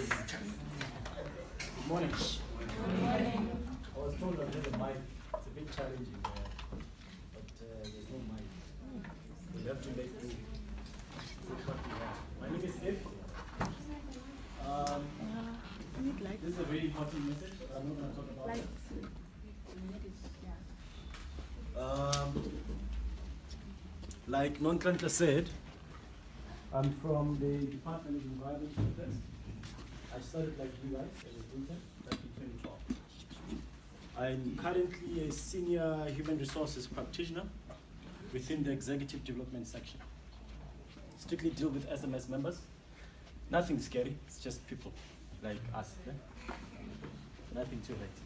Good morning. Good morning. I was told I'd have a mic. It's a bit challenging, but there's no mic. We have to make do with what we have. My name is Ed. This is a very important message. I'm not going to talk about it. Like Nontlanta said, I'm from the Department of Environment Affairs. I started like you guys as an intern back in 2012. I'm currently a senior human resources practitioner within the executive development section. Strictly deal with SMS members. Nothing scary, it's just people like us. Yeah? Nothing too late.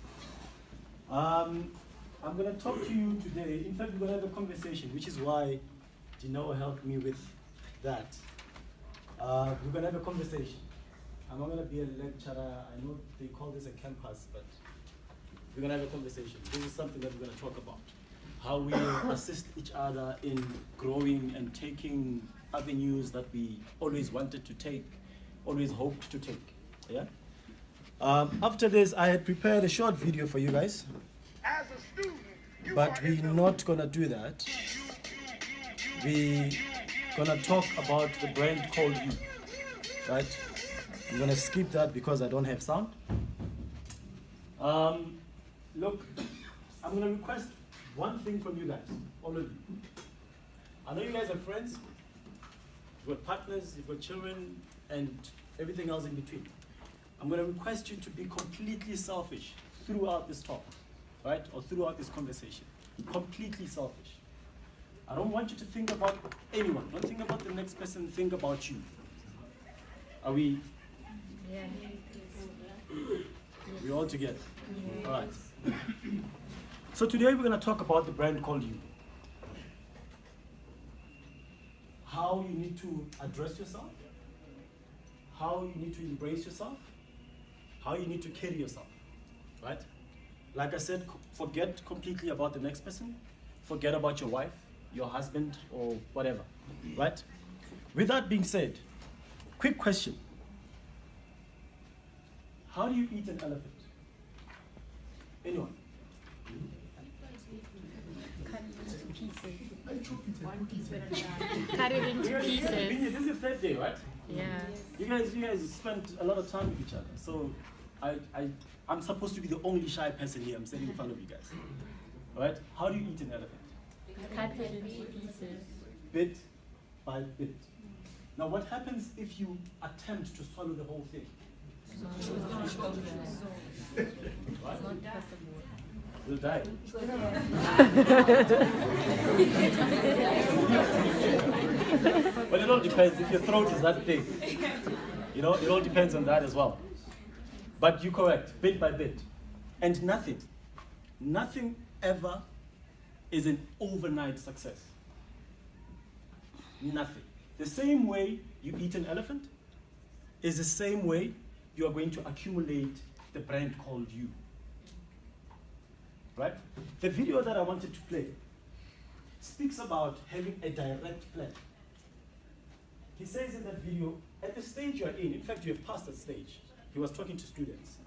I'm going to talk to you today. In fact, we're going to have a conversation, which is why Dino helped me with that. We're going to have a conversation. I'm not going to be a lecturer. I know they call this a campus, but we're going to have a conversation. This is something that we're going to talk about. How we assist each other in growing and taking avenues that we always wanted to take, always hoped to take. Yeah. After this, I had prepared a short video for you guys, but we're not gonna do that. We're gonna talk about the brand called You, right? I'm gonna skip that because I don't have sound. Look, I'm gonna request one thing from you guys, all of you. I know you guys are friends, you've got partners, you've got children, and everything else in between. I'm going to request you to be completely selfish throughout this talk, right? Or throughout this conversation. Completely selfish. I don't want you to think about anyone. Don't think about the next person, think about you. Are we? Yeah. We're all together? Yeah. All right. So today we're going to talk about the brand called You. How you need to address yourself. How you need to embrace yourself. How you need to carry yourself, right? Like I said, forget completely about the next person. Forget about your wife, your husband, or whatever, right? With that being said, quick question. How do you eat an elephant? Anyone? Cut it into pieces. One piece at a time. Cut it into pieces. This is your third day, right? Yeah. You guys spent a lot of time with each other, so I'm supposed to be the only shy person here. I'm sitting in front of you guys. All right? How do you eat an elephant? Cut it into pieces. Bit by bit. Now, what happens if you attempt to swallow the whole thing? It's not possible. You'll die. But it all depends if your throat is that big. You know, it all depends on that as well. But you're correct, bit by bit. And nothing ever is an overnight success. Nothing. The same way you eat an elephant is the same way you are going to accumulate the brand called You. Right? The video that I wanted to play speaks about having a direct plan. He says in that video, at the stage you are in fact, you have passed that stage. He was talking to students,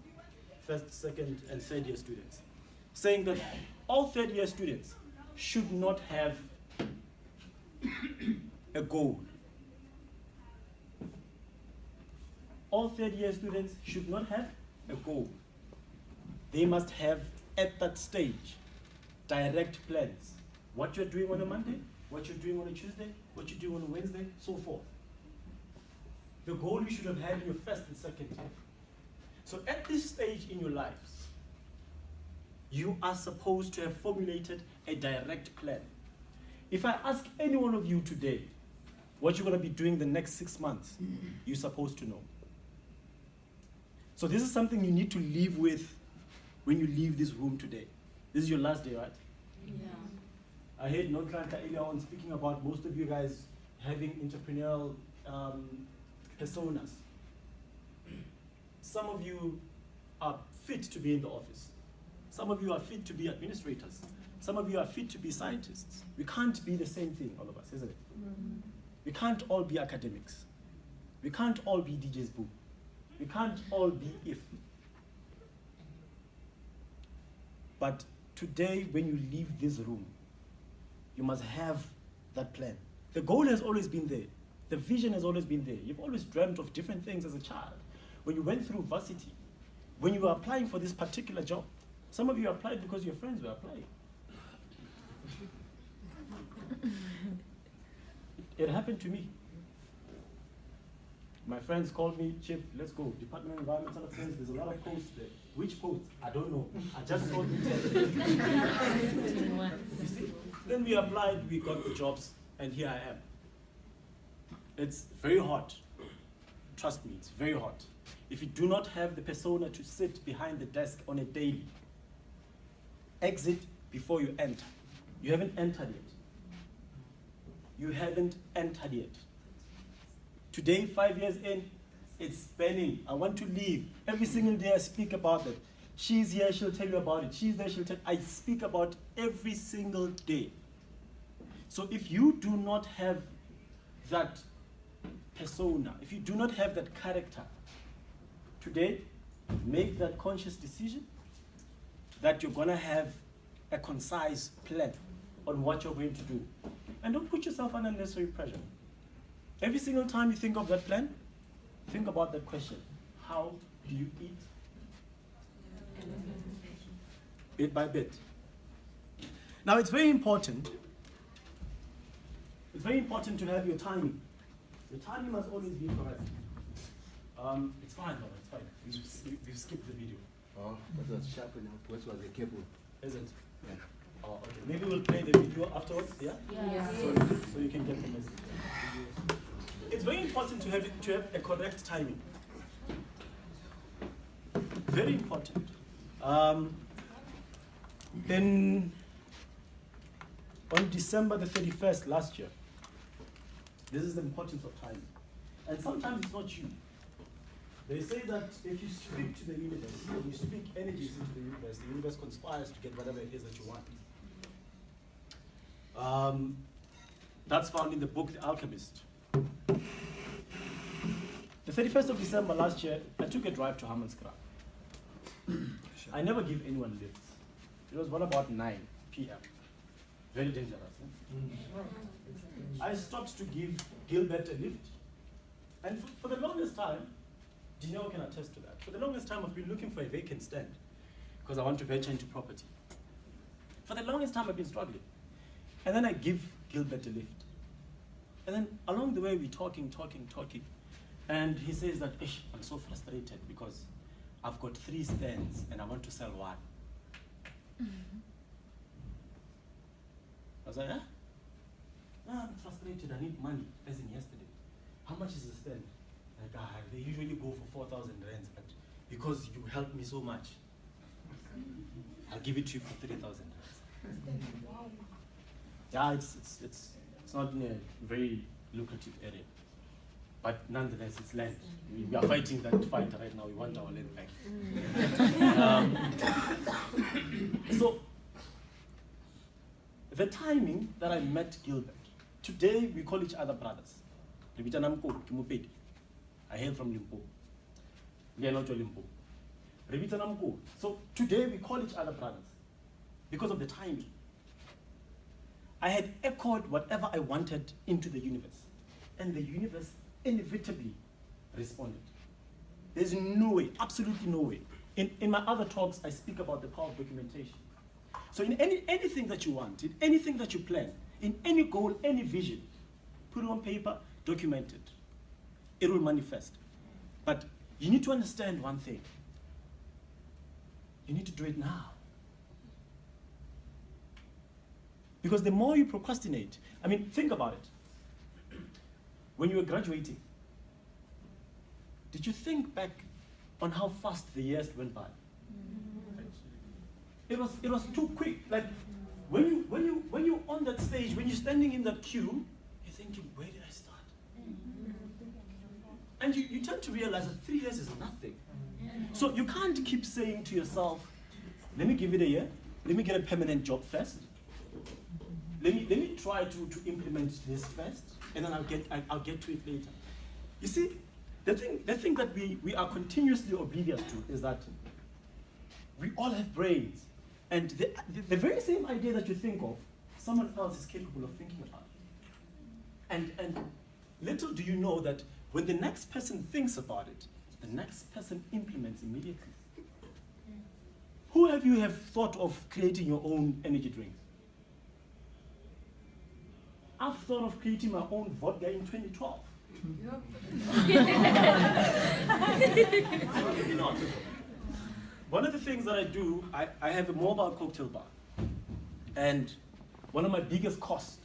first, second, and third year students, saying that all third year students should not have a goal. All third year students should not have a goal. They must have, at that stage, direct plans. What you're doing on a Monday, what you're doing on a Tuesday, what you're doing on a Wednesday, so forth. The goal you should have had in your first and second year. So at this stage in your lives, you are supposed to have formulated a direct plan. If I ask any one of you today what you're going to be doing the next 6 months, you're supposed to know. So this is something you need to live with when you leave this room today. This is your last day, right? Yeah. I heard Nontlanta earlier on speaking about most of you guys having entrepreneurial personas. Some of you are fit to be in the office. Some of you are fit to be administrators. Some of you are fit to be scientists. We can't be the same thing, all of us, isn't it? Mm-hmm. We can't all be academics. We can't all be DJs Boo. We can't all be if. But today, when you leave this room, you must have that plan. The goal has always been there. The vision has always been there. You've always dreamt of different things as a child. When you went through varsity, when you were applying for this particular job, some of you applied because your friends were applying. It happened to me. My friends called me, Chip, let's go. Department of Environmental Affairs, there's a lot of posts there. Which posts? I don't know. I just saw the You see? Then we applied, we got the jobs, and here I am. It's very hot. Trust me, it's very hot. If you do not have the persona to sit behind the desk on a daily, exit before you enter. You haven't entered yet. You haven't entered yet. Today, 5 years in, it's spinning. I want to leave. Every single day I speak about it. She's here, she'll tell you about it. She's there, she'll tell you. I speak about every single day. So if you do not have that persona, if you do not have that character, today, make that conscious decision that you're going to have a concise plan on what you're going to do. And don't put yourself under unnecessary pressure. Every single time you think of that plan, think about that question. How do you eat? Bit by bit. Now it's very important. It's very important to have your timing. Your timing must always be correct. It's fine, no, it's fine. We've skipped the video. Oh, that was sharp enough. What was the cable? Is it? Yeah. Oh, okay. Maybe we'll play the video afterwards, yeah? Yeah. So you can get the message. It's very important to have a correct timing. Very important. Then on December the 31st last year, this is the importance of timing. And sometimes it's not you. They say that if you speak to the universe, when you speak energies into the universe conspires to get whatever it is that you want. That's found in the book The Alchemist. The 31st of December last year, I took a drive to Hammanskraal. I never give anyone lifts. It was about 9 p.m. Very dangerous. I stopped to give Gilbert a lift. And for the longest time, Dino can attest to that. For the longest time, I've been looking for a vacant stand because I want to venture into property. For the longest time, I've been struggling. And then I give Gilbert a lift. And then along the way, we're talking. And he says that, I'm so frustrated because I've got 3 stands and I want to sell 1. I was like, huh? No, I'm frustrated, I need money, as in yesterday. How much is the stand? Like, they usually go for 4,000 rands, but because you helped me so much, I'll give it to you for 3,000 rands. Yeah, it's not in a very lucrative area, but nonetheless, it's land. We are fighting that fight right now. We want our land back. So, the timing that I met Gilbert, today we call each other brothers. I hail from Limpopo. We are not Limpopo. So today we call each other brothers because of the timing. I had echoed whatever I wanted into the universe, and the universe inevitably responded. There's no way, absolutely no way. In my other talks, I speak about the power of documentation. So in anything that you want, in anything that you plan, in any goal, any vision, put it on paper, document it. It will manifest. But you need to understand one thing. You need to do it now. Because the more you procrastinate, I mean, think about it. When you were graduating, did you think back on how fast the years went by? It was too quick. Like when you on that stage, when you're standing in that queue, you're thinking, where did I start? And you tend to realize that 3 years is nothing. So you can't keep saying to yourself, let me give it a year, let me get a permanent job first. Let me try to implement this first, and then I'll get to it later. You see, the thing that we are continuously oblivious to is that we all have brains. And the very same idea that you think of, someone else is capable of thinking about it. And little do you know that when the next person thinks about it, the next person implements immediately. Who have you thought of creating your own energy drinks? I've thought of creating my own vodka in 2012. Absolutely not. One of the things that I do, I have a mobile cocktail bar. And one of my biggest costs